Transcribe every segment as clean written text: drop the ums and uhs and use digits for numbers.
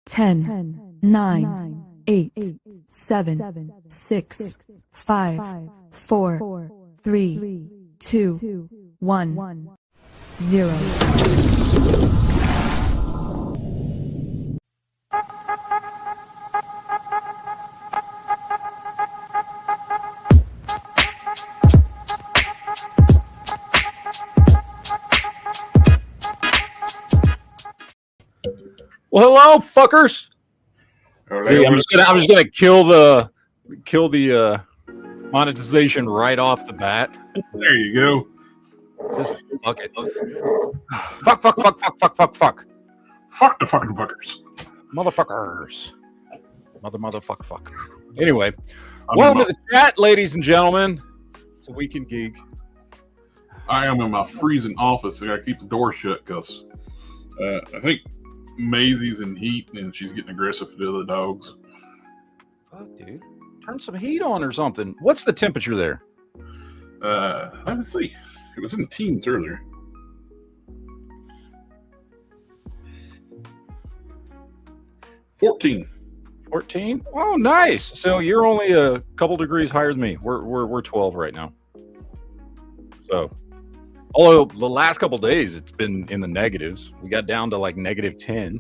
10, 9, 8, 7, 6, 5, 4, 3, 2, 1, 0. Well, hello, fuckers. Hello. See, I'm just gonna kill the monetization right off the bat. There you go. Just fuck it. Fuck. Fuck the fucking fuckers. Motherfuckers. Fuck. Anyway, I'm welcome in to the chat, ladies and gentlemen. It's a Week in Geek. I am in my freezing office. I gotta keep the door shut because I think Maisie's in heat and she's getting aggressive to the other dogs. Fuck, dude. Turn some heat on or something. What's the temperature there? Let me see. It was in the teens earlier. 14. 14? Oh, nice. So you're only a couple degrees higher than me. We're 12 right now. So, although the last couple days it's been in the negatives. We got down to like negative 10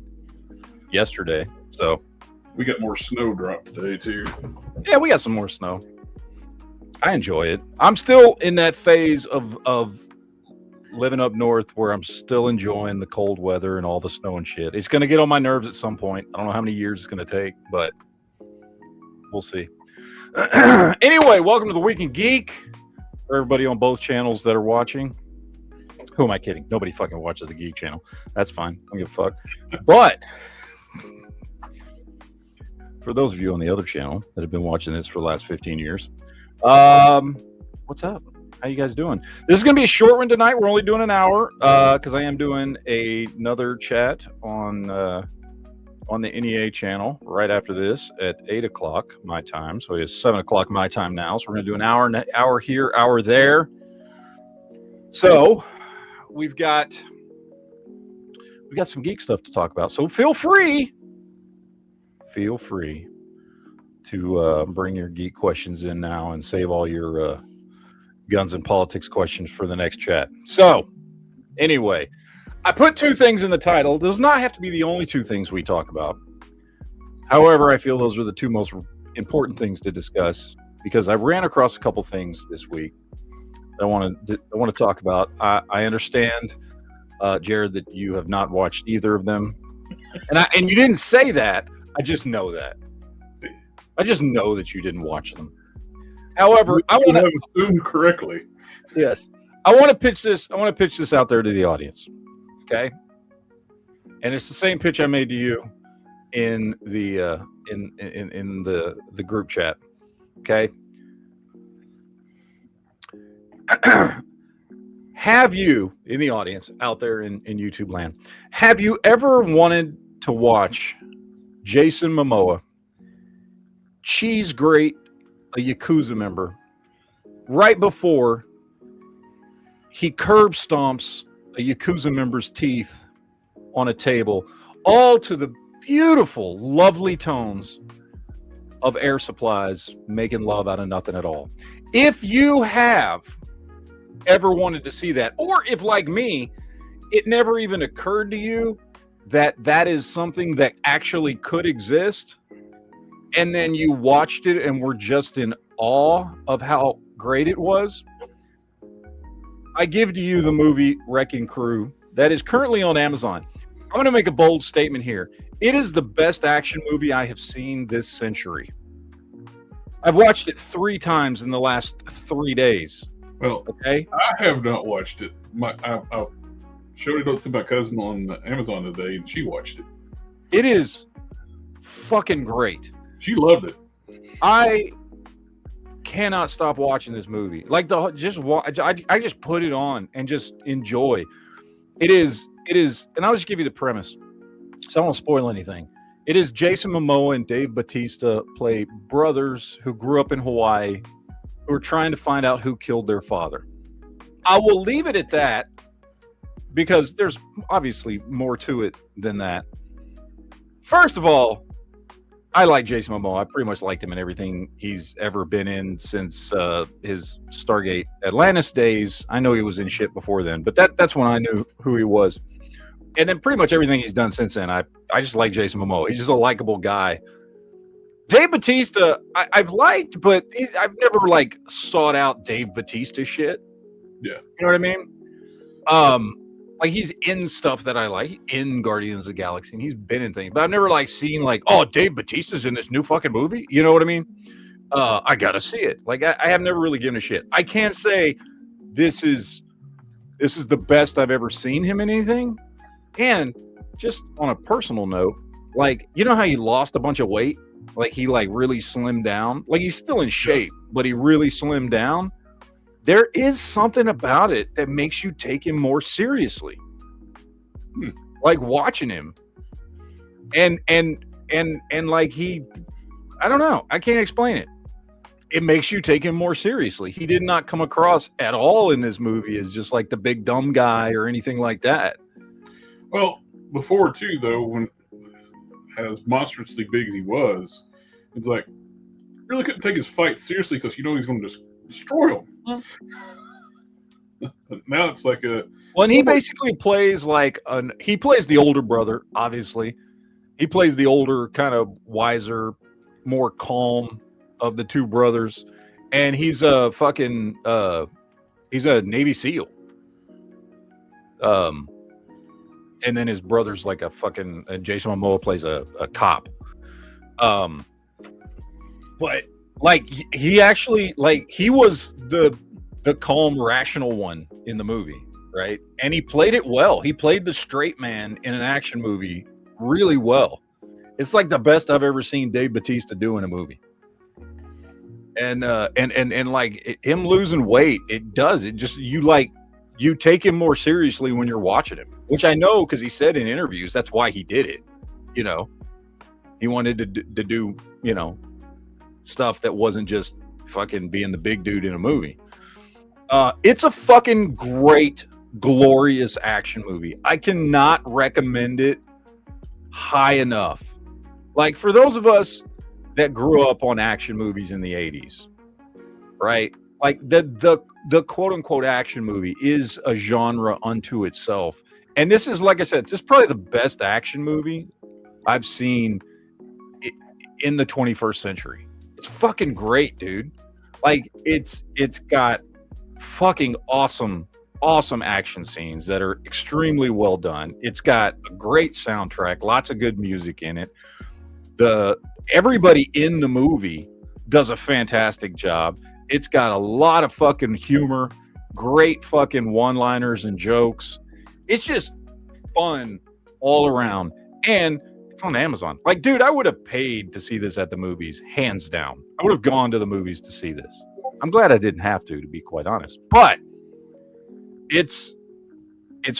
yesterday. So We got more snow dropped today too. yeah, we got some more snow. I enjoy it. I'm still in that phase of living up north where I'm still enjoying the cold weather and all the snow and shit. It's going to get on my nerves at some point. I don't know how many years it's going to take, but we'll see. Anyway, welcome to the Week in Geek. For everybody on both channels that are watching. Who am I kidding? Nobody fucking watches the Geek channel. That's fine. I don't give a fuck. But for those of you on the other channel that have been watching this for the last 15 years, what's up? How you guys doing? This is going to be a short one tonight. We're only doing an hour because I am doing another chat on the NEA channel right after this at 8 o'clock my time. So it's 7 o'clock my time now. So we're going to do an hour here, hour there. So we've got some geek stuff to talk about. So feel free to bring your geek questions in now and save all your guns and politics questions for the next chat. So anyway, I put two things in the title. It does not have to be the only two things we talk about. However, I feel those are the two most important things to discuss because I ran across a couple things this week that I want to talk about. I understand, Jared, that you have not watched either of them, and you didn't say that. I just know that. I just know that you didn't watch them. However, I want to assume correctly. Yes, I want to pitch this. I want to pitch this out there to the audience. Okay, and it's the same pitch I made to you in the in the group chat. Okay, have you in the audience out there in YouTube land? Have you ever wanted to watch Jason Momoa cheese grate a Yakuza member right before he curb stomps a Yakuza member's teeth on a table, all to the beautiful, lovely tones of Air Supply's Making Love Out of Nothing at All? If you have ever wanted to see that, or if, like me, it never even occurred to you that that is something that actually could exist, and then you watched it and were just in awe of how great it was, I give to you the movie Wrecking Crew that is currently on Amazon. I'm going to make a bold statement here. It is the best action movie I have seen this century. I've watched it 3 times in the last 3 days. Well, okay, I have not watched it. I showed it to my cousin on Amazon today, and she watched it. It is fucking great. She loved it. I cannot stop watching this movie. Like I just put it on and just enjoy. It is, and I'll just give you the premise, so I won't spoil anything. It is Jason Momoa and Dave Bautista play brothers who grew up in Hawaii who are trying to find out who killed their father. I will leave it at that because there's obviously more to it than that. First of all, I like Jason Momoa. I pretty much liked him in everything he's ever been in since his Stargate Atlantis days. I know he was in shit before then, but that's when I knew who he was. And then pretty much everything he's done since then, I just like Jason Momoa. He's just a likable guy. Dave Bautista, I've liked, but I've never like sought out Dave Bautista shit. Yeah, you know what I mean. Like he's in stuff that I like, in Guardians of the Galaxy, and he's been in things, but I've never like seen like, oh, Dave Bautista's in this new fucking movie. You know what I mean? I gotta see it. Like I have never really given a shit. I can't say this is the best I've ever seen him in anything. And just on a personal note, like you know how he lost a bunch of weight, like he like really slimmed down. Like he's still in shape, but he really slimmed down. There is something about it that makes you take him more seriously. Like watching him. And like he, I don't know. I can't explain it. It makes you take him more seriously. He did not come across at all in this movie as just like the big dumb guy or anything like that. Well, before too, though, when as monstrously big as he was, it's like really couldn't take his fight seriously because you know he's going to just destroy him. Now it's like a. Well, and he basically plays like he plays the older brother. Obviously, he plays the older, kind of wiser, more calm of the two brothers, and he's a fucking he's a Navy SEAL. And then his brother's like a fucking Jason Momoa plays a cop. But like he actually like he was the calm, rational one in the movie, right? And he played it well. He played the straight man in an action movie really well. It's like the best I've ever seen Dave Bautista do in a movie. And like him losing weight, it does. It just you take him more seriously when you're watching him, which I know because he said in interviews that's why he did it. You know, he wanted to do stuff that wasn't just fucking being the big dude in a movie. It's a fucking great, glorious action movie. I cannot recommend it high enough. Like for those of us that grew up on action movies in the 80s, right? Like the quote unquote action movie is a genre unto itself. And this is, like I said, this is probably the best action movie I've seen in the 21st century. It's fucking great, dude. Like it's got fucking awesome action scenes that are extremely well done. It's got a great soundtrack, lots of good music in it. Everybody in the movie does a fantastic job. It's got a lot of fucking humor, great fucking one-liners and jokes. It's just fun all around. And it's on Amazon. Like, dude, I would have paid to see this at the movies, hands down. I would have gone to the movies to see this. I'm glad I didn't have to be quite honest. But it's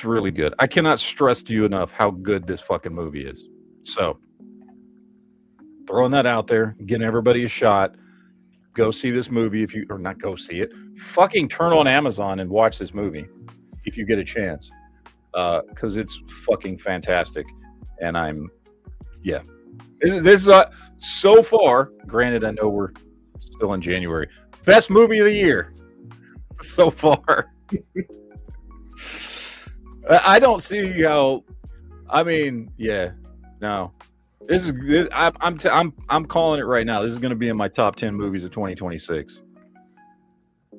really good. I cannot stress to you enough how good this fucking movie is. So, throwing that out there, giving everybody a shot. Go see this movie or not go see it. Fucking turn on Amazon and watch this movie if you get a chance. Because it's fucking fantastic. And this so far, granted, I know we're still in January, best movie of the year so far. I don't see how. I mean, yeah, no. I'm calling it right now. This is going to be in my top 10 movies of 2026.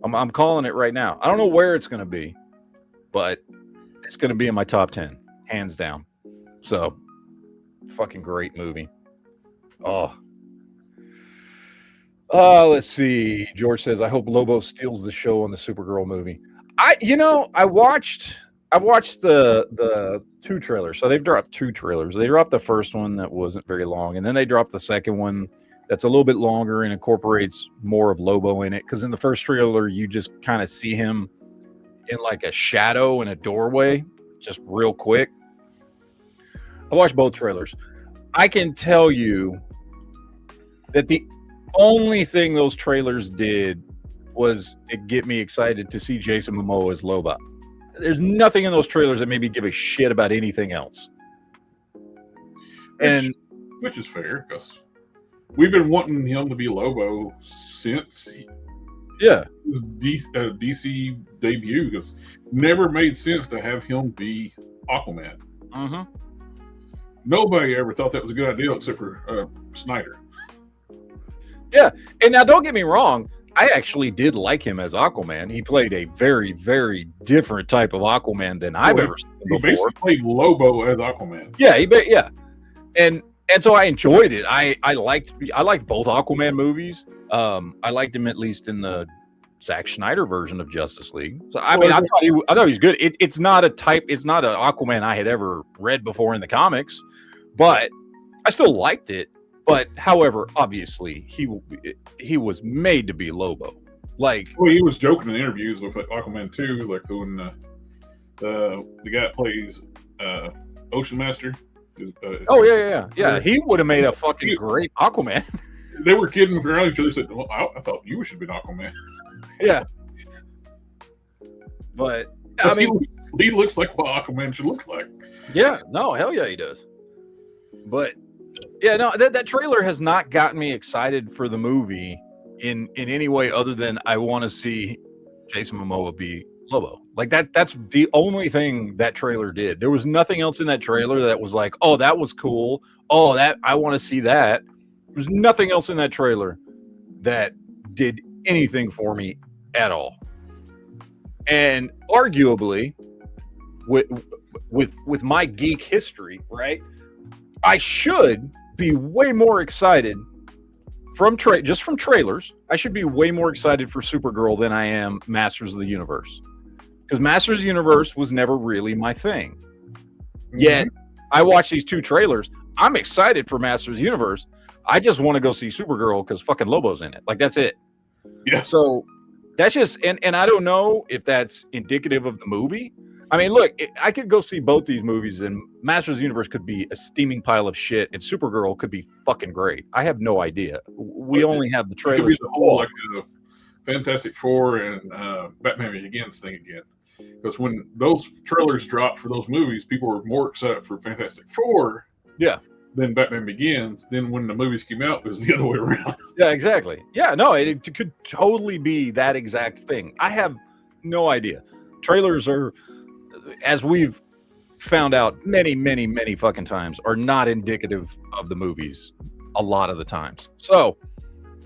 I'm calling it right now. I don't know where it's going to be, but it's going to be in my top 10, hands down. So, fucking great movie. Let's see. George says, I hope Lobo steals the show on the Supergirl movie. I watched the two trailers. So they've dropped two trailers. They dropped the first one that wasn't very long, and then they dropped the second one that's a little bit longer and incorporates more of Lobo in it. Because in the first trailer, you just kind of see him in like a shadow in a doorway, just real quick. I watched both trailers. I can tell you that the only thing those trailers did was it get me excited to see Jason Momoa as Lobo. There's nothing in those trailers that made me give a shit about anything else. And which is fair because we've been wanting him to be Lobo since Yeah. his DC debut. Because never made sense to have him be Aquaman. Mm-hmm. Nobody ever thought that was a good idea except for Snyder. Yeah, and now don't get me wrong. I actually did like him as Aquaman. He played a very, very different type of Aquaman than I've ever seen He before. basically played Lobo as Aquaman. Yeah, yeah, and so I enjoyed it. I liked both Aquaman movies. I liked him at least in the Zack Snyder version of Justice League. So I mean, I thought he was good. It's not an Aquaman I had ever read before in the comics, but I still liked it. But however, obviously he was made to be Lobo. Like, well, he was joking in interviews with Aquaman 2, like when the guy that plays Ocean Master. Yeah. He would have made a fucking great Aquaman. They were kidding around each other. Said, well, I thought you should have been Aquaman. Yeah. But I mean, he looks like what Aquaman should look like. Yeah. No, hell yeah, he does. But yeah, no, that trailer has not gotten me excited for the movie in any way other than I want to see Jason Momoa be Lobo. Like that's the only thing that trailer did. There was nothing else in that trailer that was like, oh, that was cool. Oh, that I want to see that. There's nothing else in that trailer that did anything for me at all. And arguably, with my geek history, right? I should be way more excited from trailers. I should be way more excited for Supergirl than I am Masters of the Universe, because Masters of the Universe was never really my thing. Yet I watched these two trailers. I'm excited for Masters of the Universe. I just want to go see Supergirl because fucking Lobo's in it. Like, that's it. Yeah. So that's just, and I don't know if that's indicative of the movie. I mean, look, I could go see both these movies, and Masters of the Universe could be a steaming pile of shit, and Supergirl could be fucking great. I have no idea. We only have the trailers. It could be the whole like Fantastic Four and Batman Begins thing again. Because when those trailers dropped for those movies, people were more excited for Fantastic Four. Yeah. Than Batman Begins. Then when the movies came out, it was the other way around. Yeah, exactly. Yeah, no, it could totally be that exact thing. I have no idea. Trailers are, as we've found out many, many, many fucking times, are not indicative of the movies a lot of the times. So,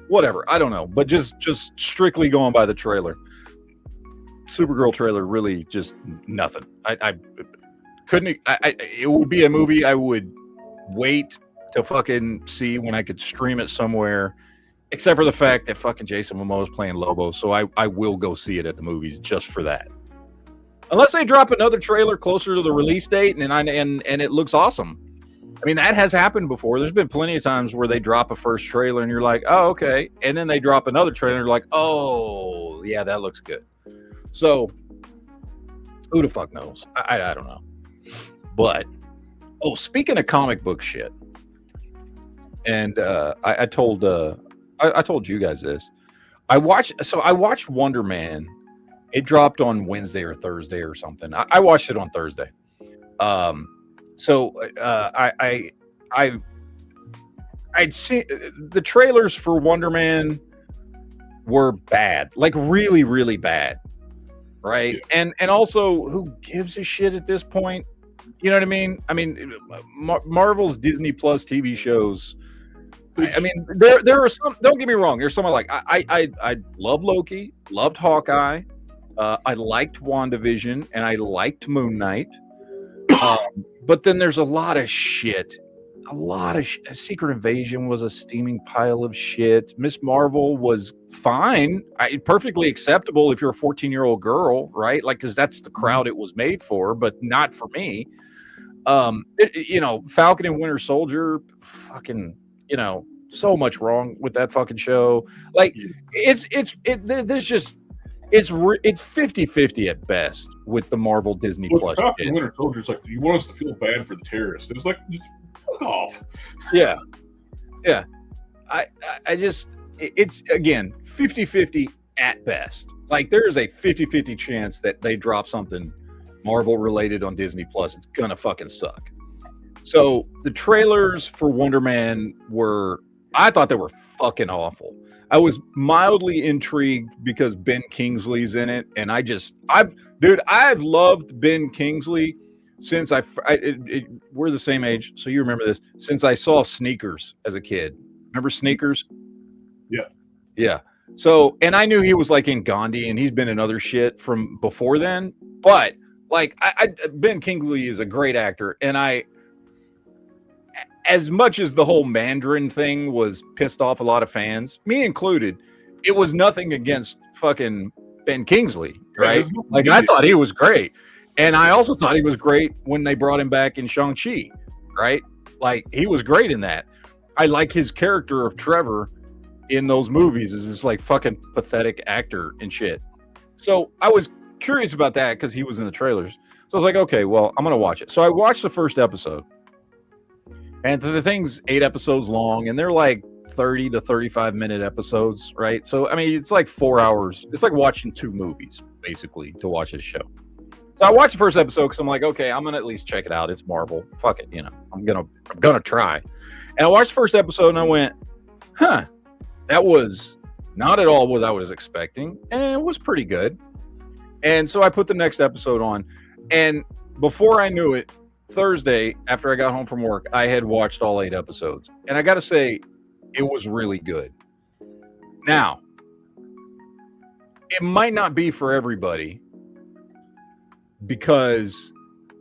whatever. I don't know. But just strictly going by the trailer. Supergirl trailer, really just nothing. I couldn't. It would be a movie I would wait to fucking see when I could stream it somewhere, except for the fact that fucking Jason Momoa is playing Lobo, so I will go see it at the movies just for that. Unless they drop another trailer closer to the release date and it looks awesome. I mean, that has happened before. There's been plenty of times where they drop a first trailer and you're like, oh, okay. And then they drop another trailer and you're like, oh, yeah, that looks good. So, who the fuck knows? I don't know. But, oh, speaking of comic book shit, and I told you guys this. I watched Wonder Man. It dropped on Wednesday or Thursday or something. I watched it on Thursday. I'd seen the trailers for Wonder Man were bad, like really, really bad, right? Yeah. And also, who gives a shit at this point? You know what I mean? I mean, Marvel's Disney Plus TV shows. I mean, there are some. Don't get me wrong. There's some I like. I love Loki. Loved Hawkeye. I liked WandaVision, and I liked Moon Knight. But then there's a lot of shit. Secret Invasion was a steaming pile of shit. Miss Marvel was fine, perfectly acceptable if you're a 14-year-old girl, right? Like, because that's the crowd it was made for, but not for me. Falcon and Winter Soldier, fucking, so much wrong with that fucking show. Like, it's 50-50 at best with the Marvel Disney Plus. Falcon and Winter Soldier is like, you want us to feel bad for the terrorists. It's like, just fuck off. Yeah. I just, it's again 50-50 at best. Like, there is a 50-50 chance that they drop something Marvel related on Disney Plus. It's gonna fucking suck. So the trailers for Wonder Man I thought they were fucking awful. I was mildly intrigued because Ben Kingsley's in it, and I've loved Ben Kingsley since we're the same age, so you remember this. Since I saw Sneakers as a kid, remember Sneakers? Yeah. Yeah. So, and I knew he was like in Gandhi, and he's been in other shit from before then. But like, Ben Kingsley is a great actor, and as much as the whole Mandarin thing was pissed off a lot of fans, me included, it was nothing against fucking Ben Kingsley, right? Like, I thought he was great. And I also thought he was great when they brought him back in Shang-Chi, right? Like, he was great in that. I like his character of Trevor in those movies as this like fucking pathetic actor and shit. So I was curious about that because he was in the trailers. So I was like, okay, well, I'm going to watch it. So I watched the first episode. And the thing's 8 episodes long, and they're like 30 to 35-minute episodes, right? So, I mean, it's like 4 hours. It's like watching 2 movies, basically, to watch this show. So I watched the first episode because I'm like, okay, I'm going to at least check it out. It's Marvel. Fuck it, I'm gonna try. And I watched the first episode, and I went, huh, that was not at all what I was expecting, and it was pretty good. And so I put the next episode on, and before I knew it, Thursday, after I got home from work, I had watched all 8 episodes. And I got to say, it was really good. Now, it might not be for everybody because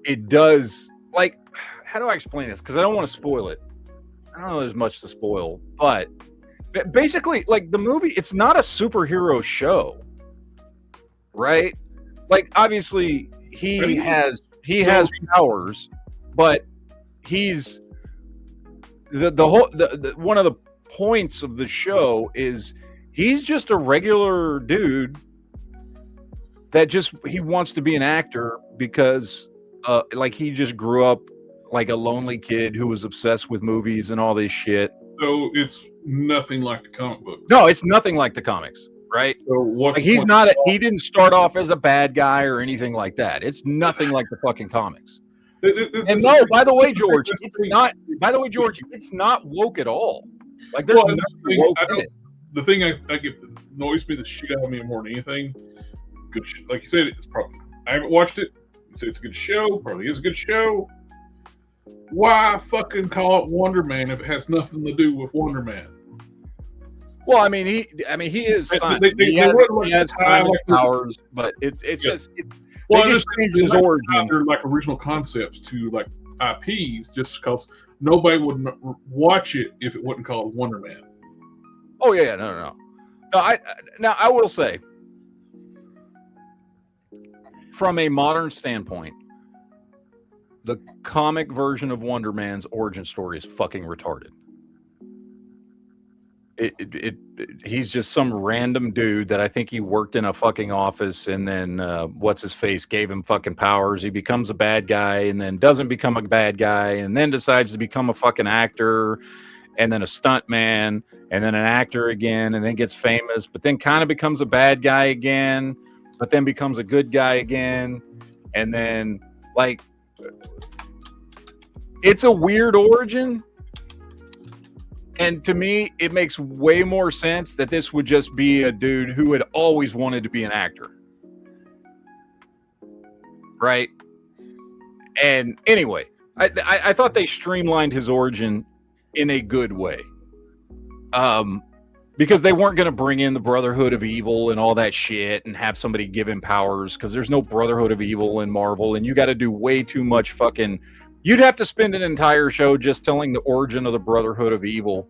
it does, like, how do I explain this? Because I don't want to spoil it. I don't know there's much to spoil, but basically, like, the movie, it's not a superhero show, right? Like, obviously, he has powers, but he's one of the points of the show is he's just a regular dude that he wants to be an actor because like he just grew up like a lonely kid who was obsessed with movies and all this shit. So it's nothing like the comic book. No, it's nothing like the comics, right? So what's like he didn't start off as a bad guy or anything like that. It's nothing like the fucking comics. And no, by the way, George, it's not. By the way, George, it's not woke at all. Like there's nothing woke in it. The thing I get annoys me the shit out of me more than anything. Good, like you said, it's probably. I haven't watched it. You say it's a good show. Probably is a good show. Why fucking call it Wonder Man if it has nothing to do with Wonder Man? Well, I mean, he is. He has powers, but it's just. Well, they just changed his origin. They're like original concepts to like IPs, just because nobody would watch it if it wasn't called Wonder Man. Oh yeah, no. I will say, from a modern standpoint, the comic version of Wonder Man's origin story is fucking retarded. He's just some random dude that I think he worked in a fucking office, and then what's his face gave him fucking powers. He becomes a bad guy, and then doesn't become a bad guy, and then decides to become a fucking actor, and then a stunt man, and then an actor again, and then gets famous, but then kind of becomes a bad guy again, but then becomes a good guy again, and then like it's a weird origin. And to me, it makes way more sense that this would just be a dude who had always wanted to be an actor. Right? And anyway, I thought they streamlined his origin in a good way. Because they weren't going to bring in the Brotherhood of Evil and all that shit and have somebody give him powers, because there's no Brotherhood of Evil in Marvel, and you got to do way too much fucking... You'd have to spend an entire show just telling the origin of the Brotherhood of Evil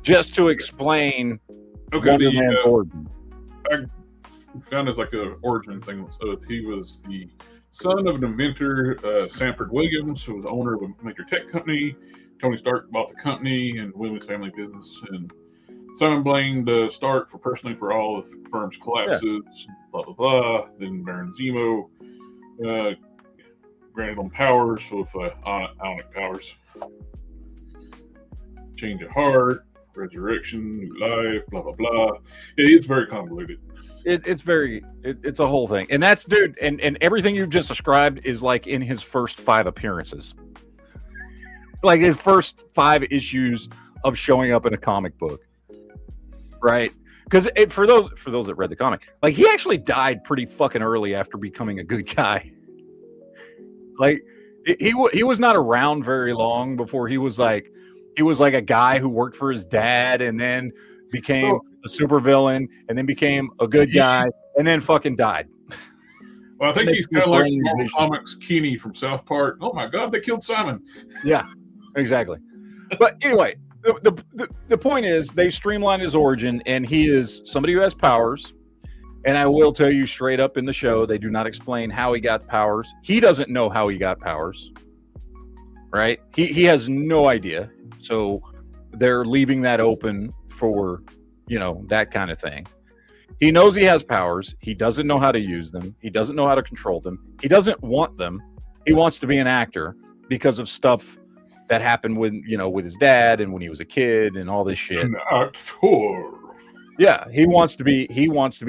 just to explain Wonder Man's origin. I found as like an origin thing. So he was the son of an inventor, Sanford Williams, who was the owner of a major tech company. Tony Stark bought the company and Williams' family business, and Simon blamed Stark for all of the firm's collapses, blah, blah, blah. Then Baron Zemo granted them powers with ionic powers. Change of heart, resurrection, new life, blah, blah, blah. It's very convoluted. It's a whole thing. And that's, dude, and everything you've just described is like in his first 5 appearances. Like his first 5 issues of showing up in a comic book, right? Because for those that read the comic, like he actually died pretty fucking early after becoming a good guy. Like he was not around very long before he was like a guy who worked for his dad and then became a supervillain and then became a good guy and then fucking died. Well, I think he's kind of like Marvel Comics Keeney from South Park. Oh my God, they killed Simon. Yeah, exactly. But anyway, the point is they streamline his origin, and he is somebody who has powers. And I will tell you straight up in the show, they do not explain how he got powers. He doesn't know how he got powers, right? He has no idea. So they're leaving that open for, that kind of thing. He knows he has powers. He doesn't know how to use them. He doesn't know how to control them. He doesn't want them. He wants to be an actor because of stuff that happened with his dad and when he was a kid and all this shit. An actor. Yeah, he wants to be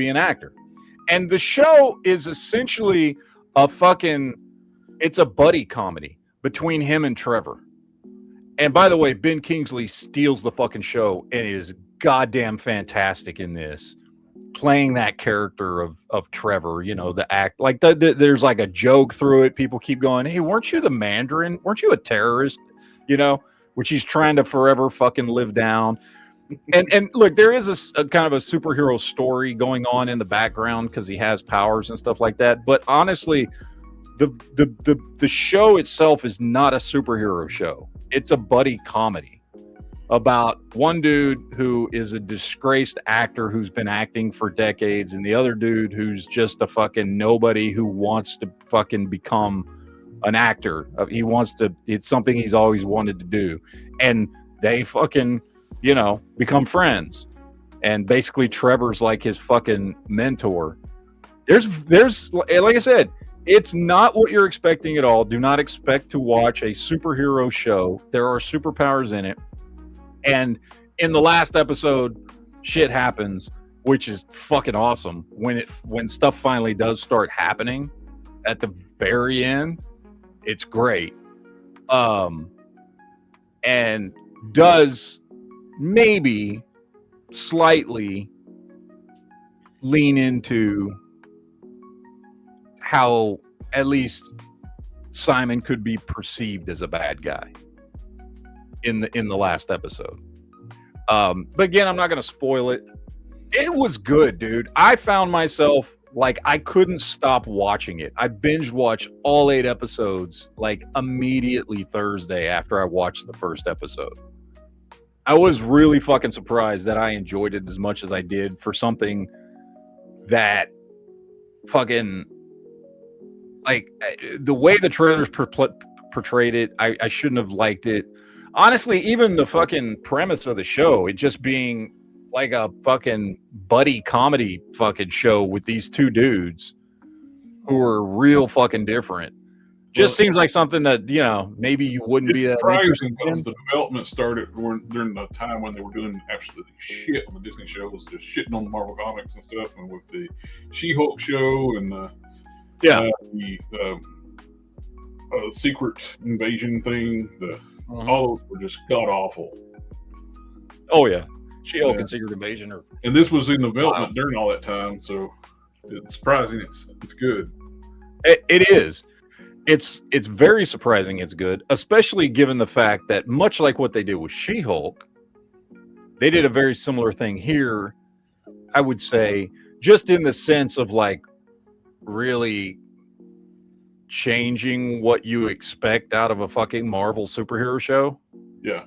an actor. And the show is essentially it's a buddy comedy between him and Trevor. And by the way, Ben Kingsley steals the fucking show and is goddamn fantastic in this. Playing that character of Trevor, the act, like there's like a joke through it. People keep going, "Hey, weren't you the Mandarin? Weren't you a terrorist?" Which he's trying to forever fucking live down. And look, there is a kind of a superhero story going on in the background because he has powers and stuff like that. But honestly, the show itself is not a superhero show. It's a buddy comedy about one dude who is a disgraced actor who's been acting for decades, and the other dude who's just a fucking nobody who wants to fucking become an actor. It's something he's always wanted to do. And they fucking, become friends. And basically Trevor's like his fucking mentor. There's like I said, it's not what you're expecting at all. Do not expect to watch a superhero show. There are superpowers in it. And in the last episode, shit happens, which is fucking awesome. When stuff finally does start happening at the very end, it's great. And does maybe slightly lean into how at least Simon could be perceived as a bad guy in the last episode. But again, I'm not going to spoil it. It was good, dude. I found myself like I couldn't stop watching it. I binge watched all 8 episodes like immediately Thursday after I watched the first episode. I was really fucking surprised that I enjoyed it as much as I did for something that fucking like the way the trailers portrayed it. I shouldn't have liked it. Honestly, even the fucking premise of the show, it just being like a fucking buddy comedy fucking show with these 2 dudes who are real fucking different. Just seems like something that, maybe you wouldn't be that surprising because the development started during the time when they were doing absolutely shit on the Disney shows, just shitting on the Marvel Comics and stuff, and with the She-Hulk show and the secret invasion thing, all those were just god awful. Oh yeah, She-Hulk and Secret Invasion and this was in development during all that time, so it's surprising. It's good. It is. It's very surprising. It's good, especially given the fact that much like what they did with She-Hulk, they did a very similar thing here. I would say, just in the sense of like really changing what you expect out of a fucking Marvel superhero show. Yeah.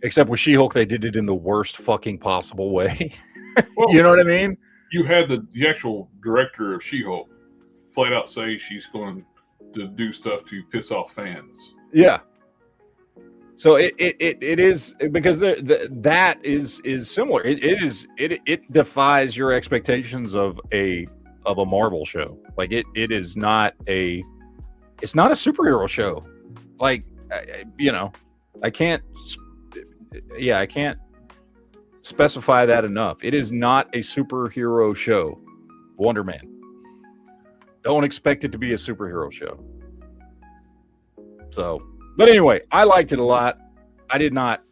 Except with She-Hulk, they did it in the worst fucking possible way. Well, you know what I mean? You had the actual director of She-Hulk flat out say she's going to do stuff to piss off fans. Yeah. So it is, because that is similar. It defies your expectations of a Marvel show. Like it's not a superhero show. Like I can't specify that enough. It is not a superhero show. Wonder Man. Don't expect it to be a superhero show. So, but anyway, I liked it a lot. I did not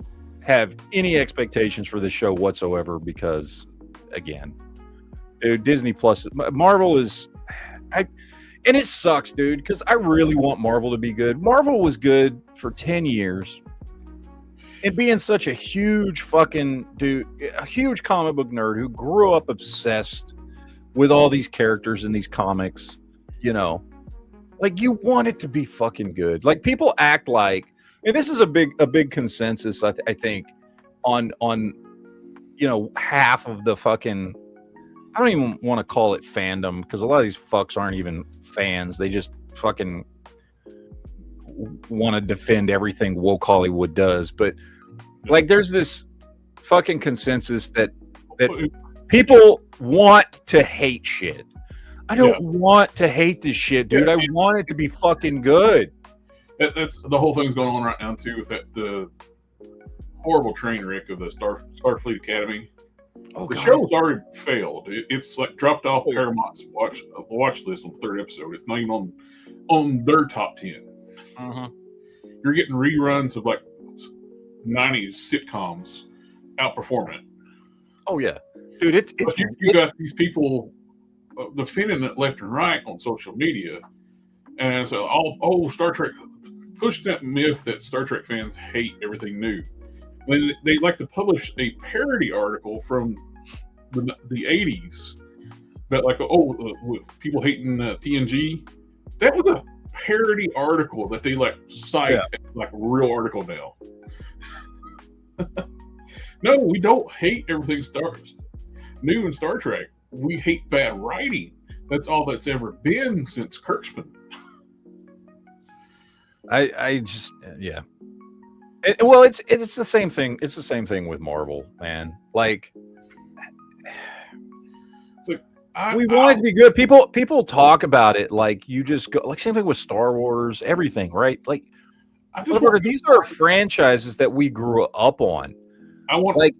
have any expectations for this show whatsoever because, again, dude, Disney Plus, Marvel is, and it sucks, dude, because I really want Marvel to be good. Marvel was good for 10 years. And being such a huge fucking dude, a huge comic book nerd who grew up obsessed with all these characters in these comics, you know, like you want it to be fucking good. Like people act like, and this is a big consensus, I think, on you know, half of the fucking, I don't even want to call it fandom because a lot of these fucks aren't even fans. They just fucking want to defend everything woke Hollywood does. But like there's this fucking consensus that people want to hate shit. I don't want to hate this shit, dude. I want it to be fucking good. That's the whole thing's going on right now too with the horrible train wreck of the Starfleet Academy. Oh, the God. show failed. It's like dropped off Paramount's watch list on the third episode. It's not even on their top 10. You're getting reruns of like 90s sitcoms outperforming it. Oh yeah, dude. It's you got these people defending it left and right on social media, and so Star Trek, push that myth that Star Trek fans hate everything new. When they like to publish a parody article from the 80s that with people hating TNG, that was a parody article that they cite as like a real article now. No, we don't hate everything new in Star Trek. We hate bad writing. That's all that's ever been since Kurtzman. I just well, it's the same thing. It's the same thing with Marvel, man. Like, we want it to be good. People talk about it like you just go. Like same thing with Star Wars, everything, right? Like, these are franchises that we grew up on. I want like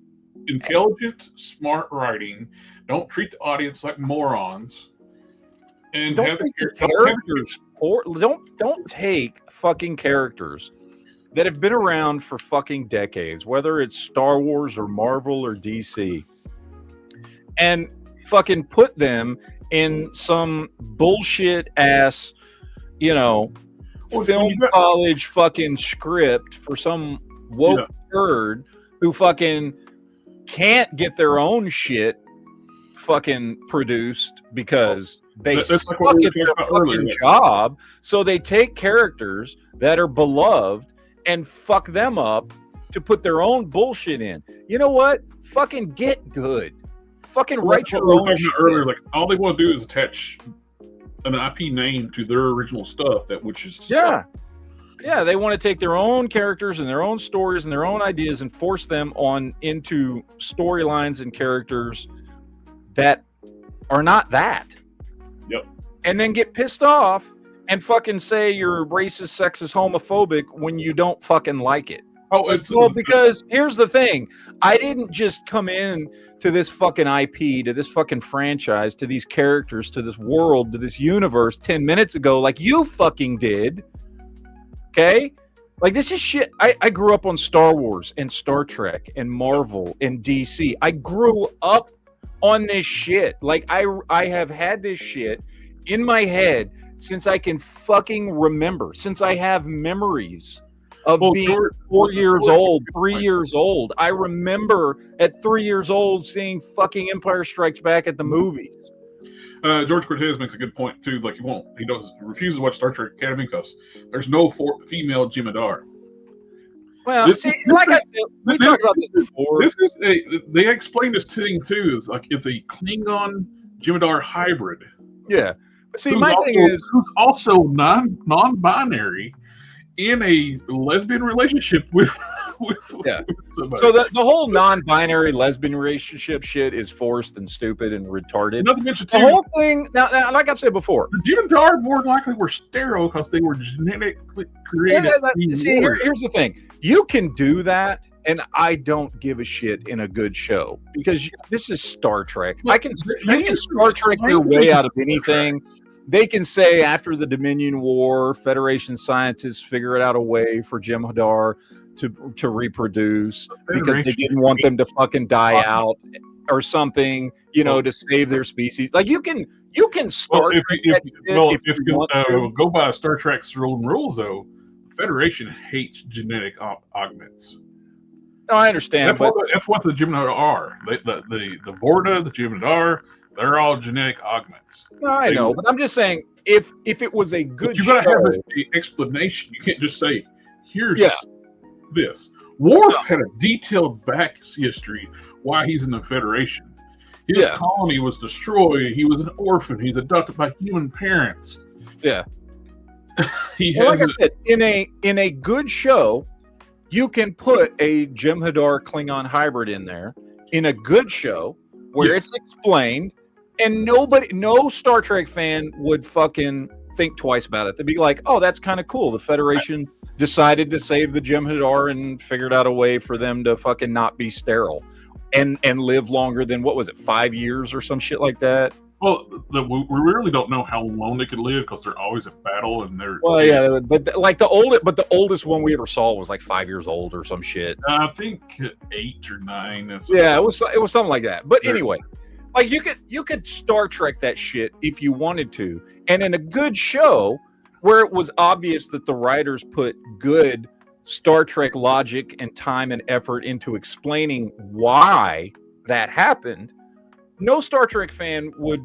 intelligent, smart writing. Don't treat the audience like morons. And don't take characters or don't take fucking characters that have been around for fucking decades, whether it's Star Wars or Marvel or DC, and fucking put them in some bullshit ass, film college fucking script for some woke nerd who fucking can't get their own shit fucking produced because they suck at their fucking job. So they take characters that are beloved and fuck them up to put their own bullshit in. You know what? Fucking get good. Fucking write your own shit. Earlier, like all they want to do is attach an IP name to their original stuff, they want to take their own characters and their own stories and their own ideas and force them on into storylines and characters that are not that. Yep. And then get pissed off and fucking say you're racist, sexist, homophobic when you don't fucking like it. Because here's the thing. I didn't just come in to this fucking IP, to this fucking franchise, to these characters, to this world, to this universe 10 minutes ago like you fucking did. Okay? Like, this is shit. I grew up on Star Wars and Star Trek and Marvel and DC. I grew up on this shit. Like, I have had this shit in my head since I can fucking remember, since I have memories of being 4 years old, 3 years old. I remember at 3 years old seeing fucking Empire Strikes Back at the movies. George Cortez makes a good point too. Like he refuses to watch Star Trek Academy because there's no female Jem'Hadar. Well, I said, we talked about this before. They explained this thing too. Is like it's a Klingon Jem'Hadar hybrid. Yeah, but see, my thing is who's also non-binary in a lesbian relationship with somebody. So the whole non-binary lesbian relationship shit is forced and stupid and retarded. Not to mention the whole thing. Now, like I've said before, the Jem'Hadar more than likely were sterile because they were genetically created. Here's the thing: you can do that, and I don't give a shit in a good show because this is Star Trek. You can Star Trek your way out of anything. They can say after the Dominion War, Federation scientists figured out a way for Jem'Hadar to reproduce because they didn't want them to fucking die out or something, to save their species. Like you can start. If you go by Star Trek's rules, though, the Federation hates genetic augments. No, I understand. That's what the Jem'Hadar are. The Vorta, the Jem'Hadar, they're all genetic augments. No, I know, but I'm just saying, if it was a good you show, gotta have an explanation. You can't just say, "Here's this." Worf had a detailed back history why he's in the Federation. His colony was destroyed. He was an orphan. He's adopted by human parents. Yeah. Like I said, in a good show, you can put a Jem'Hadar Klingon hybrid in there in a good show where it's explained, and no Star Trek fan would fucking think twice about it. They'd be like, "Oh, that's kind of cool. The Federation decided to save the Jem'Hadar and figured out a way for them to fucking not be sterile and live longer than, what was it, 5 years or some shit like that." Well, we really don't know how long they could live because they're always at battle and they're. Well, yeah, but like the oldest one we ever saw was like 5 years old or some shit. I think 8 or 9. It was something like that. But anyway, like you could Star Trek that shit if you wanted to, and in a good show where it was obvious that the writers put good Star Trek logic and time and effort into explaining why that happened. No Star Trek fan would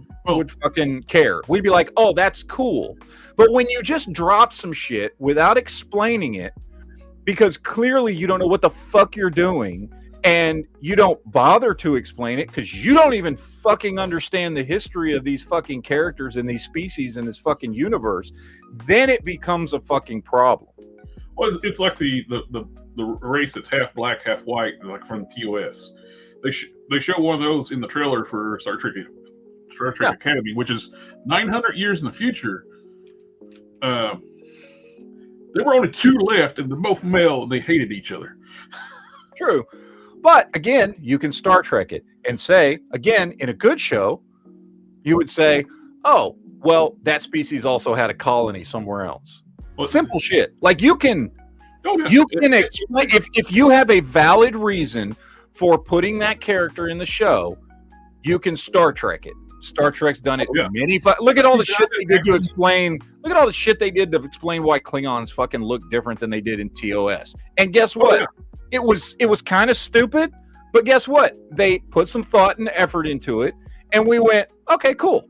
fucking care. We'd be like, "Oh, that's cool." But when you just drop some shit without explaining it, because clearly you don't know what the fuck you're doing, and you don't bother to explain it because you don't even fucking understand the history of these fucking characters and these species in this fucking universe, then it becomes a fucking problem. Well, it's like the race that's half black, half white, like from TOS. They show one of those in the trailer for Star Trek Academy, which is 900 years in the future. There were only 2 left, and they're both male, and they hated each other. True. But, again, you can Star Trek it and say, again, in a good show, you would say, "Oh, well, that species also had a colony somewhere else." Well, simple shit. Like, you can explain, if you have a valid reason for putting that character in the show, you can Star Trek it. Star Trek's done it many. Look at all the shit they did to explain. Look at all the shit they did to explain why Klingons fucking look different than they did in TOS. And guess what? It was kind of stupid, but guess what? They put some thought and effort into it, and we went, "Okay, cool."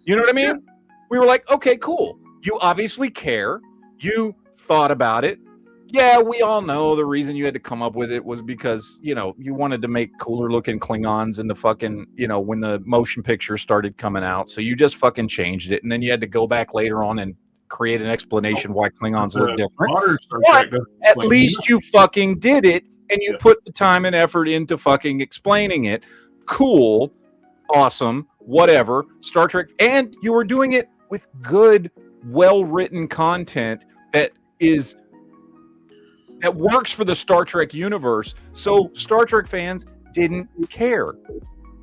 You know what I mean? Yeah. We were like, "Okay, cool. You obviously care. You thought about it. Yeah, we all know the reason you had to come up with it was because, you wanted to make cooler looking Klingons in the fucking, when the motion picture started coming out. So you just fucking changed it. And then you had to go back later on and create an explanation why Klingons look different. But at least you fucking did it, and you put the time and effort into fucking explaining it. Cool. Awesome. Whatever. Star Trek. And you were doing it with good, well-written content that works for the Star Trek universe, so Star Trek fans didn't care.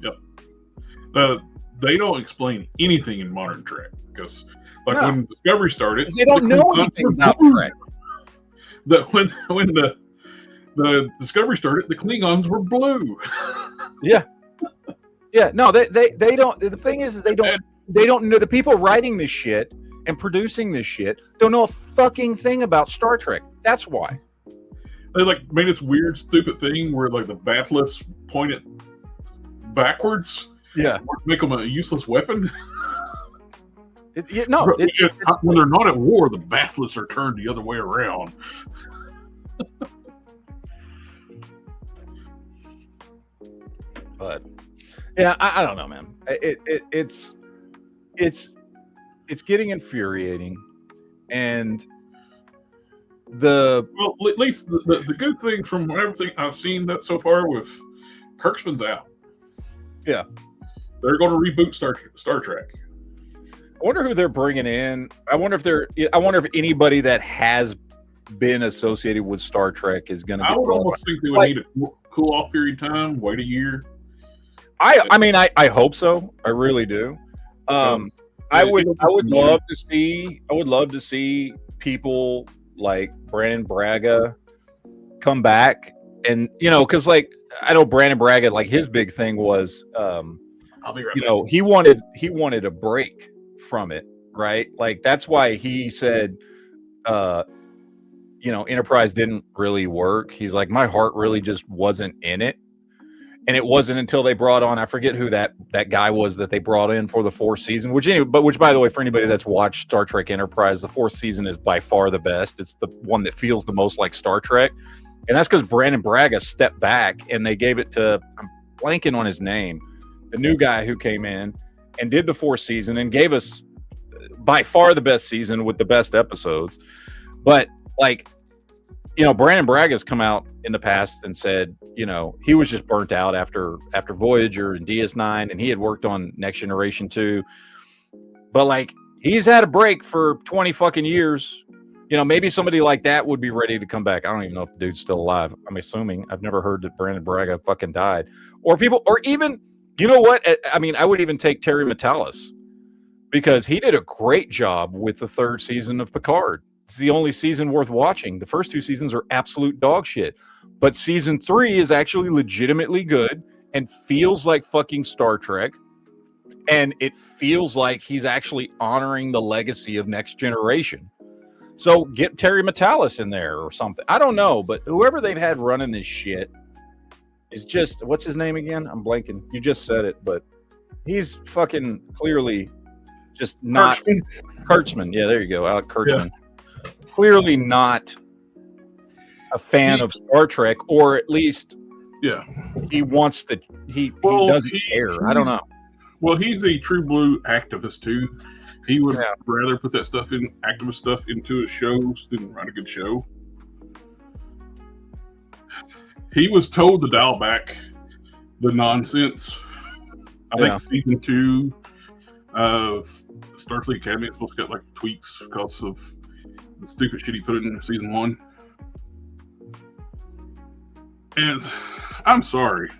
Yep. They don't explain anything in modern Trek because, when Discovery started, they don't know anything about Trek. When the Discovery started, the Klingons were blue. Yeah. No, they don't. The thing is, they don't know. The people writing this shit and producing this shit don't know a fucking thing about Star Trek. That's why. They made this weird, stupid thing where the bath lifts point it backwards. Yeah, make them a useless weapon. When they're not at war, the bath lifts are turned the other way around. But yeah, I don't know, man. It's getting infuriating, and at least the good thing from everything I've seen that so far with Kirkman's out. Yeah, they're going to reboot Star Trek. I wonder who they're bringing in. I wonder if anybody that has been associated with Star Trek is going to. I would almost think they would need a cool off period time. Wait a year. I mean, I hope so. I really do. I would love to see people like Brandon Braga come back, and because like I know Brandon Braga, like his big thing was, I'll be right back. he wanted a break from it, right? Like that's why he said, Enterprise didn't really work. He's like, my heart really just wasn't in it. And it wasn't until they brought on, I forget who that guy was that they brought in for the fourth season, which by the way, for anybody that's watched Star Trek Enterprise, the fourth season is by far the best. It's the one that feels the most like Star Trek. And that's because Brandon Braga stepped back and they gave it to, I'm blanking on his name, the new guy who came in and did the fourth season and gave us by far the best season with the best episodes. But like, Brandon Braga's come out in the past and said, he was just burnt out after Voyager and DS9, and he had worked on Next Generation too. But like, he's had a break for 20 fucking years. Maybe somebody like that would be ready to come back. I don't even know if the dude's still alive. I'm assuming. I've never heard that Brandon Braga fucking died. Or even, you know what? I mean, I would even take Terry Matalas because he did a great job with the third season of Picard. It's the only season worth watching. The first two seasons are absolute dog shit. But season 3 is actually legitimately good and feels like fucking Star Trek. And it feels like he's actually honoring the legacy of Next Generation. So get Terry Matalas in there or something. I don't know, but whoever they've had running this shit is just, what's his name again? I'm blanking. You just said it, but he's fucking clearly just not... Kurtzman. Yeah, there you go. Alec Kurtzman. Yeah. Clearly not a fan of Star Trek, or at least he wants to, he doesn't care. I don't know. Well, he's a true blue activist too. He would rather put that activist stuff into his shows than write a good show. He was told to dial back the nonsense. I think season 2 of Starfleet Academy is supposed to get like tweaks because of the stupid shit he put in season 1. And I'm sorry.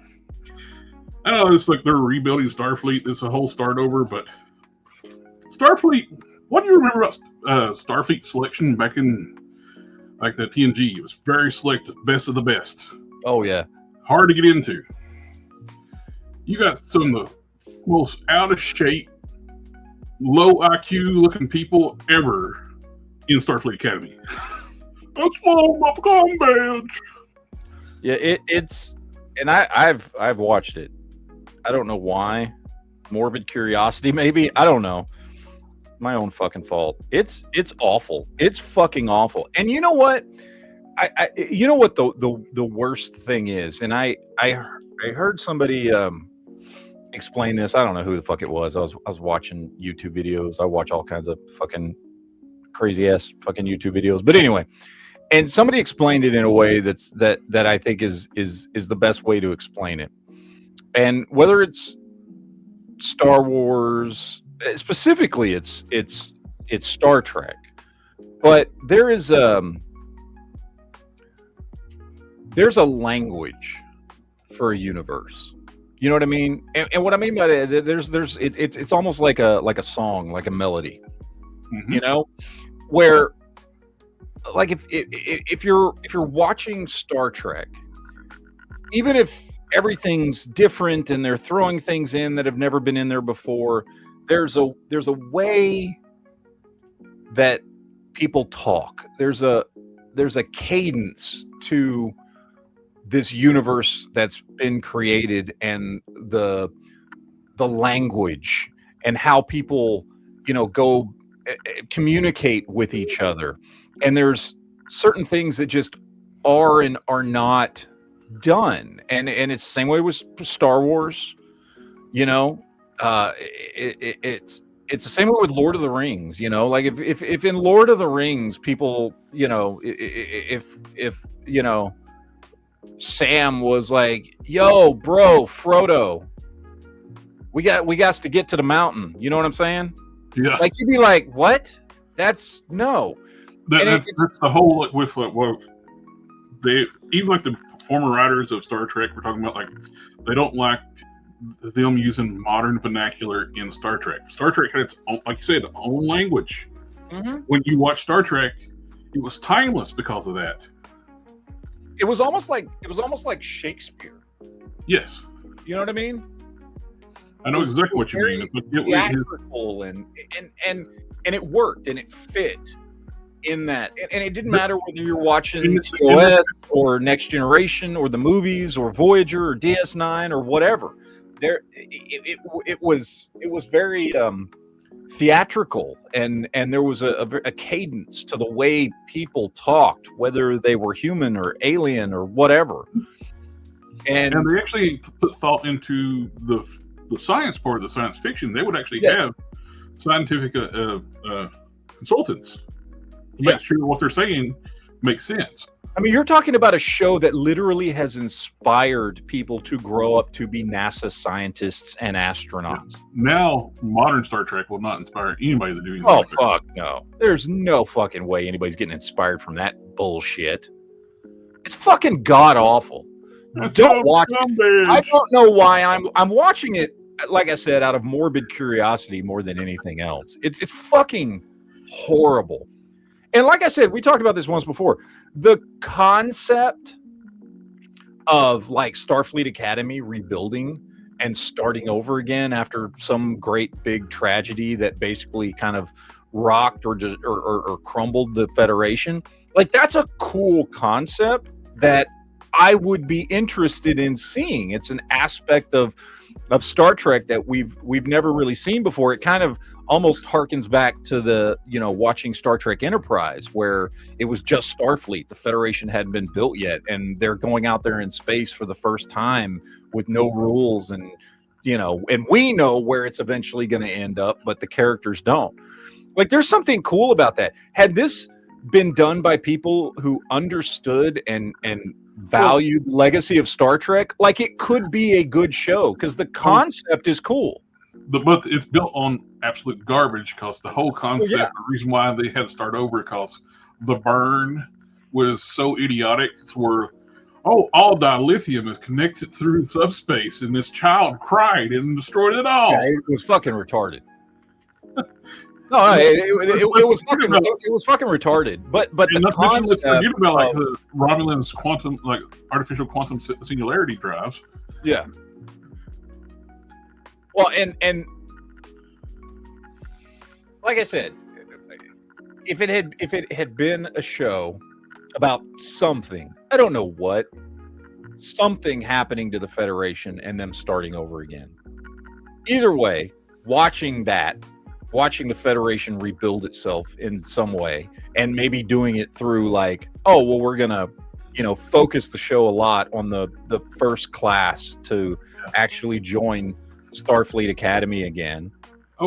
I know it's like they're rebuilding Starfleet. It's a whole start over, but Starfleet, what do you remember about Starfleet selection back in like the TNG? It was very selective, best of the best. Oh, yeah. Hard to get into. You got some of the most out of shape, low IQ looking people ever in Starfleet Academy. That's my com badge. Yeah, it's, and I've watched it. I don't know why. Morbid curiosity, maybe. I don't know. My own fucking fault. It's awful. It's fucking awful. And you know what? You know what the worst thing is? And I heard somebody explain this. I don't know who the fuck it was. I was watching YouTube videos. I watch all kinds of fucking crazy ass fucking YouTube videos. But anyway, and somebody explained it in a way that I think is the best way to explain it. And whether it's Star Wars, specifically it's Star Trek, but there's a language for a universe. You know what I mean? And what I mean by that, it's almost like a song, like a melody. Mm-hmm. You know, where like if you're watching Star Trek, even if everything's different and they're throwing things in that have never been in there before, there's a way that people talk. There's a cadence to this universe that's been created, and the language and how people, go communicate with each other. And there's certain things that just are and are not done. And it's the same way with Star Wars, it's the same way with Lord of the Rings, like if in Lord of the Rings people, if Sam was like, yo, bro, Frodo, we got to get to the mountain. You know what I'm saying? Yeah. Like you'd be like, what? That's no. That's the whole, like, with what they, even like the former writers of Star Trek were talking about, like they don't like them using modern vernacular in Star Trek. Star Trek had its own, like you said, own language. Mm-hmm. When you watch Star Trek, it was timeless because of that. It was almost like Shakespeare. Yes, You know what I mean? I know exactly what you mean. Theatrical and it worked and it fit in that, and it didn't matter whether you're watching TOS or Next Generation or the movies or Voyager or DS9 or whatever. It was very theatrical, and there was a cadence to the way people talked, whether they were human or alien or whatever. And they actually put thought into the science part of the science fiction. They would actually have scientific consultants to make sure what they're saying makes sense. I mean, you're talking about a show that literally has inspired people to grow up to be NASA scientists and astronauts. Now, modern Star Trek will not inspire anybody to do anything. Oh, like fuck that. No. There's no fucking way anybody's getting inspired from that bullshit. It's fucking god-awful. Don't watch it. I don't know why I'm watching it, like I said, out of morbid curiosity more than anything else. It's fucking horrible. And like I said, we talked about this once before. The concept of like Starfleet Academy rebuilding and starting over again after some great big tragedy that basically kind of rocked or crumbled the Federation, like that's a cool concept that I would be interested in seeing. It's an aspect of Star Trek that we've never really seen before. It kind of almost harkens back to the, watching Star Trek Enterprise, where it was just Starfleet. The Federation hadn't been built yet, and they're going out there in space for the first time with no rules, and and we know where it's eventually going to end up, but the characters don't. Like, there's something cool about that. Had this been done by people who understood and valued legacy of Star Trek, like, it could be a good show because the concept is cool. But it's built on absolute garbage because the whole concept, the reason why they had to start over, because the burn was so idiotic. It's where, all dilithium is connected through subspace, and this child cried and destroyed it all. Yeah, it was fucking retarded. No, it was fucking retarded. But the concept, forget about like the Romulan's quantum, like artificial quantum singularity drives. Yeah. Well, and like I said, if it had been a show about something, I don't know what, something happening to the Federation and them starting over again. Either way, watching the Federation rebuild itself in some way, and maybe doing it through like, we're gonna, focus the show a lot on the first class to actually join Starfleet Academy again.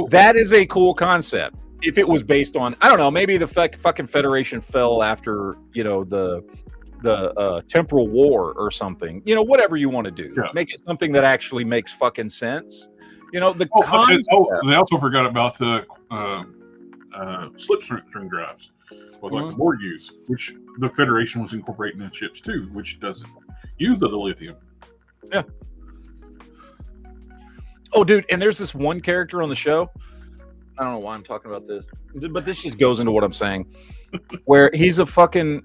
That is a cool concept. If it was based on, I don't know, maybe the fucking Federation fell after, the temporal war or something, whatever you want to do. Yeah. Make it something that actually makes fucking sense. The concept. They also forgot about the slipstream drives, like the Borg use, which the Federation was incorporating in ships too, which doesn't use the lithium. Yeah. Oh, dude, and there's this one character on the show. I don't know why I'm talking about this, but this just goes into what I'm saying, where he's a Vulcan,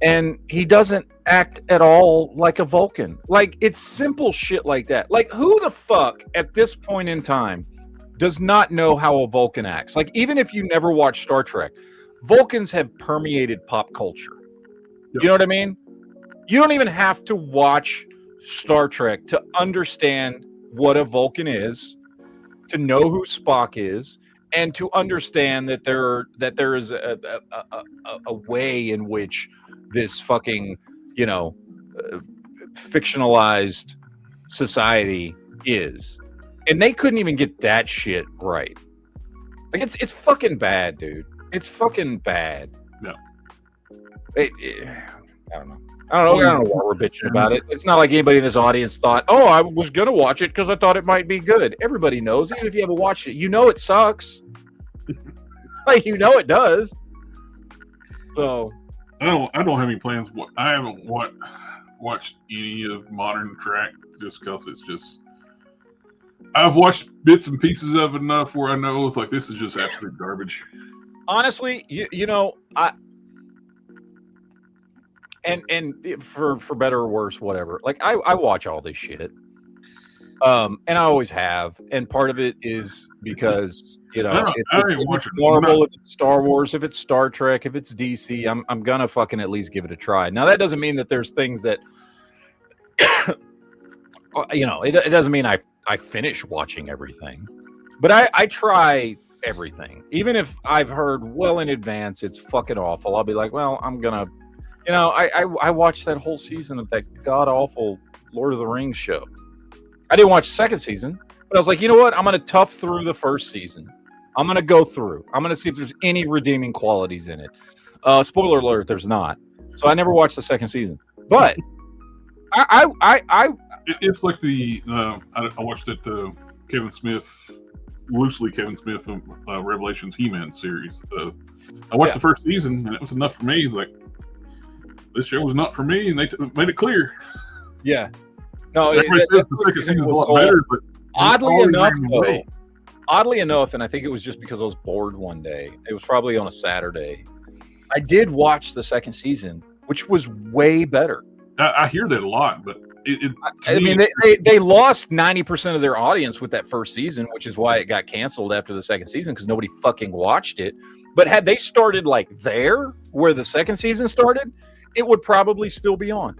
and he doesn't act at all like a Vulcan. Like, it's simple shit like that. Like, who the fuck at this point in time does not know how a Vulcan acts? Like, even if you never watched Star Trek, Vulcans have permeated pop culture. Yep. You know what I mean? You don't even have to watch Star Trek to understand what a Vulcan is, to know who Spock is, and to understand that there is a way in which this fucking fictionalized society is. And they couldn't even get that shit right. Like, it's fucking bad, dude. It's fucking bad. No. I don't know. I don't know why we're bitching about it. It's not like anybody in this audience thought, I was going to watch it because I thought it might be good. Everybody knows, even if you haven't watched it, it sucks. Like, it does. So I don't have any plans. I haven't watched any of modern Trek just because it's just. I've watched bits and pieces of it enough where I know it's like, this is just absolute garbage. Honestly, and for better or worse, whatever. Like I watch all this shit. And I always have, and part of it is because if it's Marvel, if it's Star Wars, if it's Star Trek, if it's DC, I'm gonna fucking at least give it a try. Now that doesn't mean that there's things that it doesn't mean I finish watching everything, but I try everything, even if I've heard well in advance it's fucking awful. I'll be like, well, I'm gonna, I watched that whole season of that god awful Lord of the Rings show. I didn't watch the second season, but I was like, you know what? I'm going to tough through the first season. I'm going to go through. I'm going to see if there's any redeeming qualities in it. Spoiler alert, there's not. So I never watched the second season. But it's like I watched it, Kevin Smith Revelations He-Man series. I watched the first season, and it was enough for me. It's like, this show was not for me, and they made it clear. Yeah. No, the second season is a lot better, but oddly enough, and I think it was just because I was bored one day. It was probably on a Saturday. I did watch the second season, which was way better. I hear that a lot, but they lost 90% of their audience with that first season, which is why it got canceled after the second season, because nobody fucking watched it. But had they started like there, where the second season started, it would probably still be on.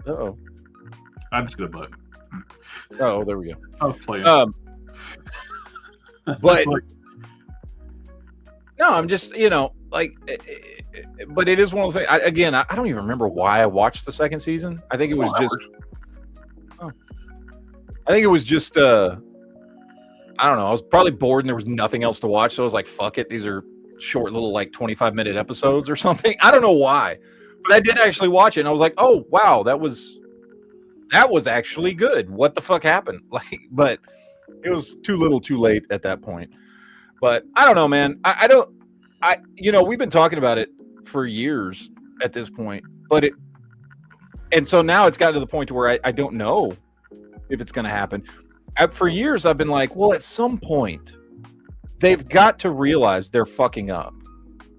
Uh-oh. I just got a button. Oh, there we go. I was playing. But no, I'm just, but it is one of those things. I don't even remember why I watched the second season. I think it was I don't know. I was probably bored and there was nothing else to watch. So I was like, fuck it. These are short little 25-minute episodes or something. I don't know why. But I did actually watch it, and I was like, "Oh wow, that was actually good. What the fuck happened?" But it was too little, too late at that point. But I don't know, man. We've been talking about it for years at this point, and so now it's gotten to the point to where I don't know if it's going to happen. For years, I've been like, well, at some point, they've got to realize they're fucking up,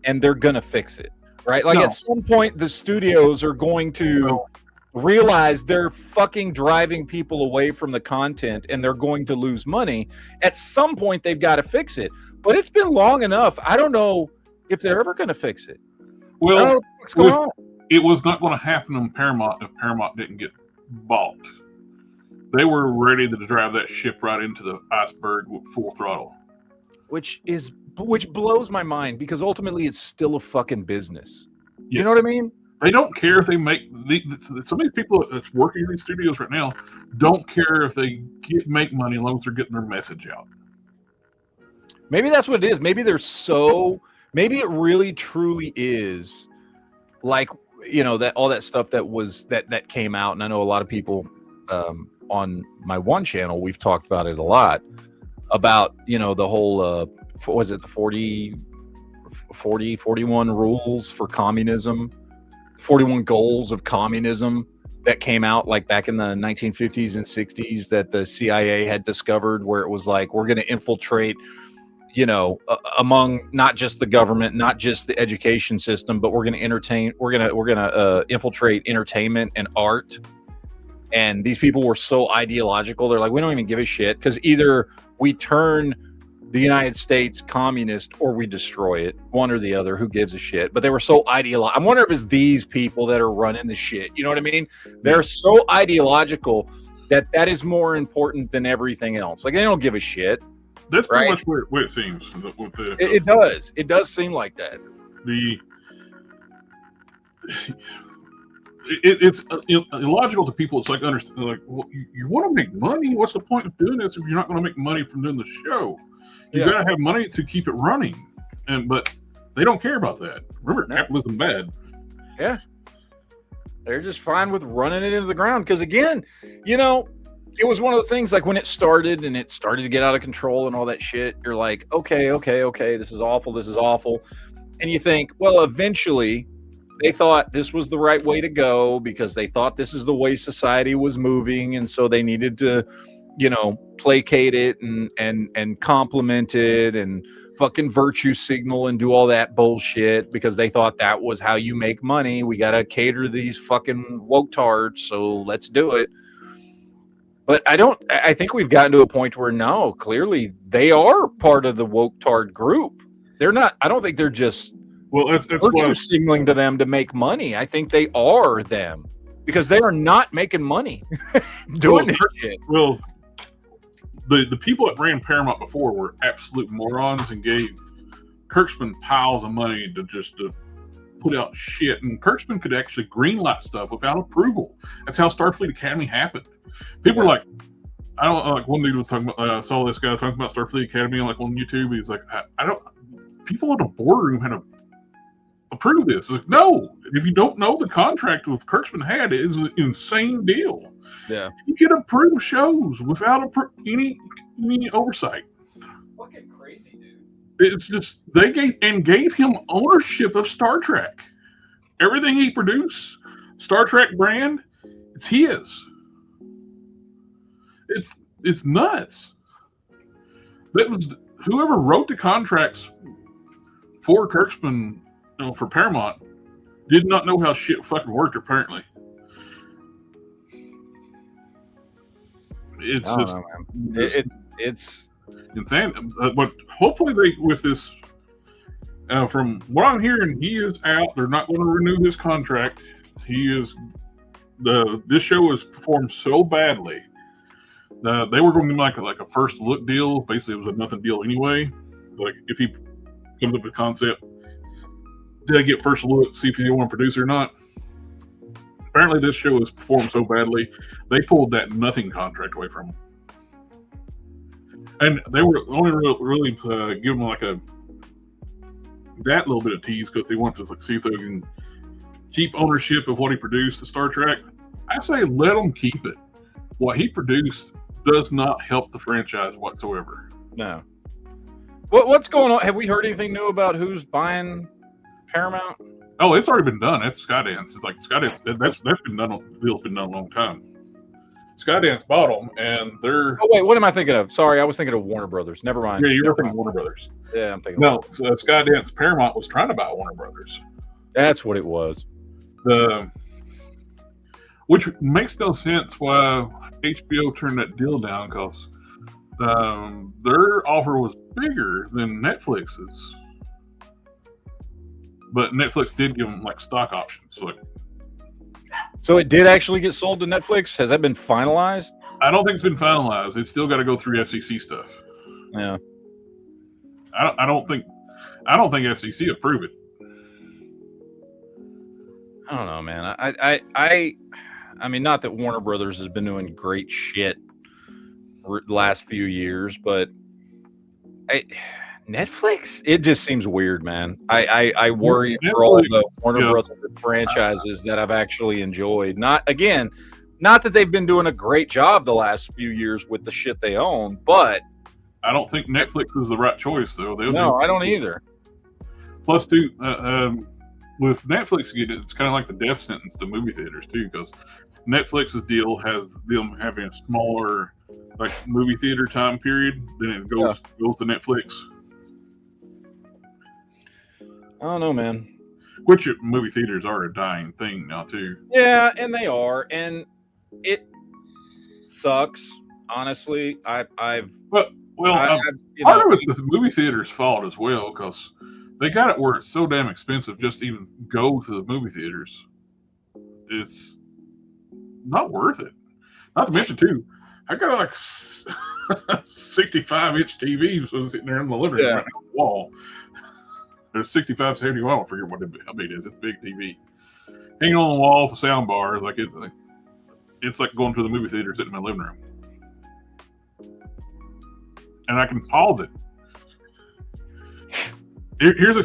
and they're going to fix it. Right? At some point, the studios are going to realize they're fucking driving people away from the content and they're going to lose money. At some point, they've got to fix it. But it's been long enough. I don't know if they're ever going to fix it. Well, it was not going to happen on Paramount if Paramount didn't get bought. They were ready to drive that ship right into the iceberg with full throttle. Which blows my mind, because ultimately it's still a fucking business. Yes. You know what I mean? They don't care if they make some of these people that's working in these studios right now don't care if they make money as long as they're getting their message out. Maybe that's what it is. Maybe maybe it really truly is like, that all that stuff that came out. And I know a lot of people on my one channel, we've talked about it a lot, about, the whole, was it the 41 rules for communism, 41 goals of communism that came out back in the 1950s and 60s that the CIA had discovered, where it was like, we're going to infiltrate, among not just the government, not just the education system, but we're going to infiltrate entertainment and art. And these people were so ideological. They're like, we don't even give a shit, because either we turn the United States communist or we destroy it, one or the other. Who gives a shit? But they were so ideological. I wonder if it's these people that are running the shit. You know what I mean? They're so ideological that is more important than everything else. They don't give a shit. That's pretty much where it seems. It does. It does seem like that. It's illogical to people. It's well, you want to make money. What's the point of doing this if you're not going to make money from doing the show? You got to have money to keep it running, but they don't care about that. Remember, capitalism bad. Yeah, they're just fine with running it into the ground. Because again, it was one of the things, when it started and it started to get out of control and all that shit. You're like, okay, this is awful, and you think, well, eventually they thought this was the right way to go, because they thought this is the way society was moving, and so they needed to placate it and compliment it and fucking virtue signal and do all that bullshit because they thought that was how you make money. We got to cater these fucking woke-tards, so let's do it. But I think we've gotten to a point where no, clearly they are part of the woke-tard group. They're not, I don't think they're just that's virtue signaling to them to make money. I think they are them because they are not making money doing this shit. Well, the people that ran Paramount before were absolute morons and gave Kurtzman piles of money to put out shit. And Kurtzman could actually greenlight stuff without approval. That's how Starfleet Academy happened. People were like, I don't like one dude was talking about, I saw this guy talking about Starfleet Academy like on YouTube. He's like, I don't, people at the boardroom had to approve this. Like, no, if you don't know the contract with Kurtzman had, it is an insane deal. Yeah. You can approve shows without any oversight. Fucking crazy, dude. It's just, they gave him ownership of Star Trek. Everything he produced, Star Trek brand, it's his. It's nuts. That was whoever wrote the contracts for Kurtzman, for Paramount, did not know how shit fucking worked. Apparently, it's just it's insane. But hopefully, they with this, from what I'm hearing, he is out. They're not going to renew his contract. This show has performed so badly. They were going to make like a first look deal. Basically, it was a nothing deal anyway. Like if he comes up with a concept, they get first look, see if you want to produce it or not. Apparently, this show has performed so badly, they pulled that nothing contract away from him. And they were only really give him like that little bit of tease because they wanted to like see if they can keep ownership of what he produced to Star Trek. I say let him keep it. What he produced does not help the franchise whatsoever. No. What's going on? Have we heard anything new about who's buying Paramount? Oh, it's already been done. That's Skydance. It's like Skydance. That's been done. The deal's been done a long time. Skydance bought them, and they're. Oh wait, what am I thinking of? Sorry, I was thinking of Warner Brothers. Never mind. Yeah, you're thinking Warner Brothers. Yeah, I'm thinking. No, Skydance Paramount was trying to buy Warner Brothers. That's what it was. Which makes no sense why HBO turned that deal down because their offer was bigger than Netflix's. But Netflix did give them like stock options. So it did actually get sold to Netflix? Has that been finalized? I don't think it's been finalized. It's still got to go through FCC stuff. Yeah. I don't think FCC approve it. I don't know, man. I mean, not that Warner Brothers has been doing great shit the last few years, but Netflix, it just seems weird, man. I worry for all the Warner Brothers franchises that I've actually enjoyed. Not that they've been doing a great job the last few years with the shit they own, but I don't think Netflix is the right choice, though. I don't either. Plus, too, with Netflix, it's kind of like the death sentence to movie theaters too, because Netflix's deal has them having a smaller like movie theater time period, then it goes to Netflix. I don't know, man. Which movie theaters are a dying thing now too. Yeah, and they are, and it sucks. Honestly, part of it's the movie theater's fault as well because they got it where it's so damn expensive just to even go to the movie theaters. It's not worth it. Not to mention too, I got like 65-inch TV sitting there in the living room right on the wall. There's 65, 71. I don't forget how big it is. It's a big TV. Hanging on the wall with a sound bar. It's like going to the movie theater sitting in my living room. And I can pause it. Here's a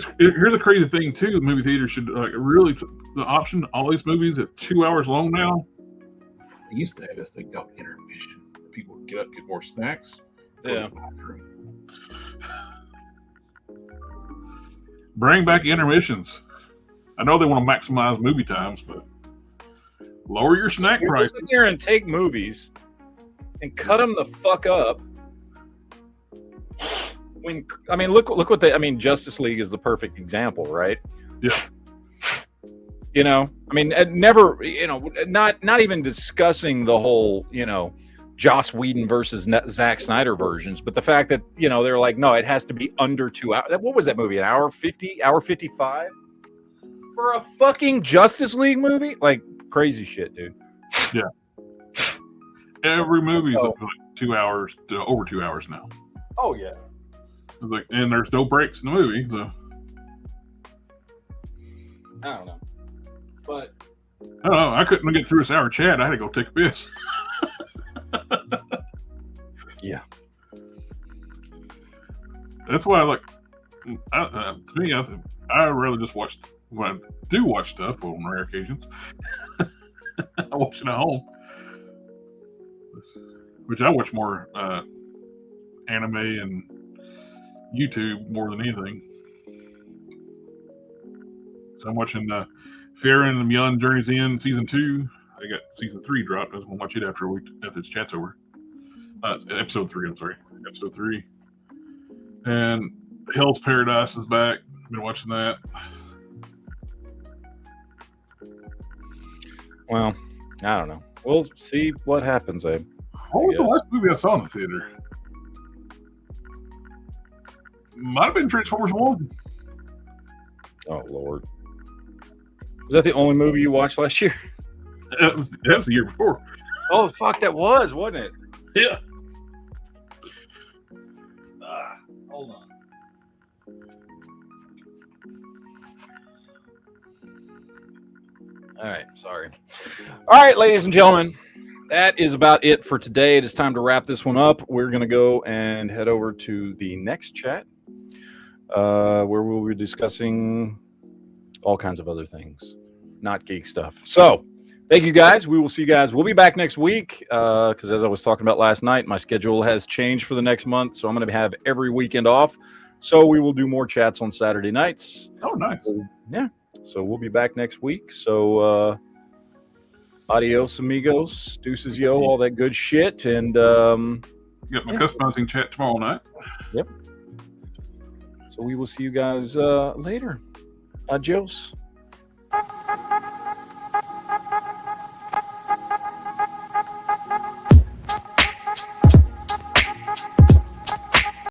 crazy thing too. The movie theater should really the option. All these movies at 2 hours long now. They used to have this thing called intermission. People would get up, get more snacks. Yeah. Bring back intermissions. I know they want to maximize movie times, but lower your snack price. Sit there and take movies and cut them the fuck up. look what they. I mean, Justice League is the perfect example, right? Yeah. You know, I mean, never. You know, not even discussing the whole, you know, Joss Whedon versus Zack Snyder versions, but the fact that, you know, they're like, no, it has to be under 2 hours. What was that movie? An hour 50, hour 55 for a fucking Justice League movie? Like crazy shit, dude. Yeah. Every movie is like 2 hours to over 2 hours now. Oh yeah. It's like, and there's no breaks in the movie, so I don't know, but I don't know. I couldn't get through this hour chat. I had to go take a piss. yeah. That's why, like, to me, I rather just watch when I do watch stuff on rare occasions. I watch it at home, which I watch more anime and YouTube more than anything. So I'm watching Fair and the Beyond Journey's End season 2. I got season 3 dropped. I was gonna watch it after this chat's over. Episode 3. I'm sorry, episode 3. And Hell's Paradise is back. Been watching that. Well, I don't know. We'll see what happens, Abe. What was the last movie I saw in the theater? Might have been Transformers 1. Oh Lord. Was that the only movie you watched last year? That was the year before. Oh fuck, that was, wasn't it? Yeah. Hold on. All right, sorry. All right, ladies and gentlemen, that is about it for today. It is time to wrap this one up. We're going to go and head over to the next chat, where we'll be discussing all kinds of other things, not geek stuff. So, thank you guys. We will see you guys. We'll be back next week because, as I was talking about last night, my schedule has changed for the next month, so I'm going to have every weekend off. So we will do more chats on Saturday nights. Oh, nice. So, yeah. So we'll be back next week. So adios, amigos, deuces, yo, all that good shit. And got my customizing chat tomorrow night. Yep. So we will see you guys later. Adios.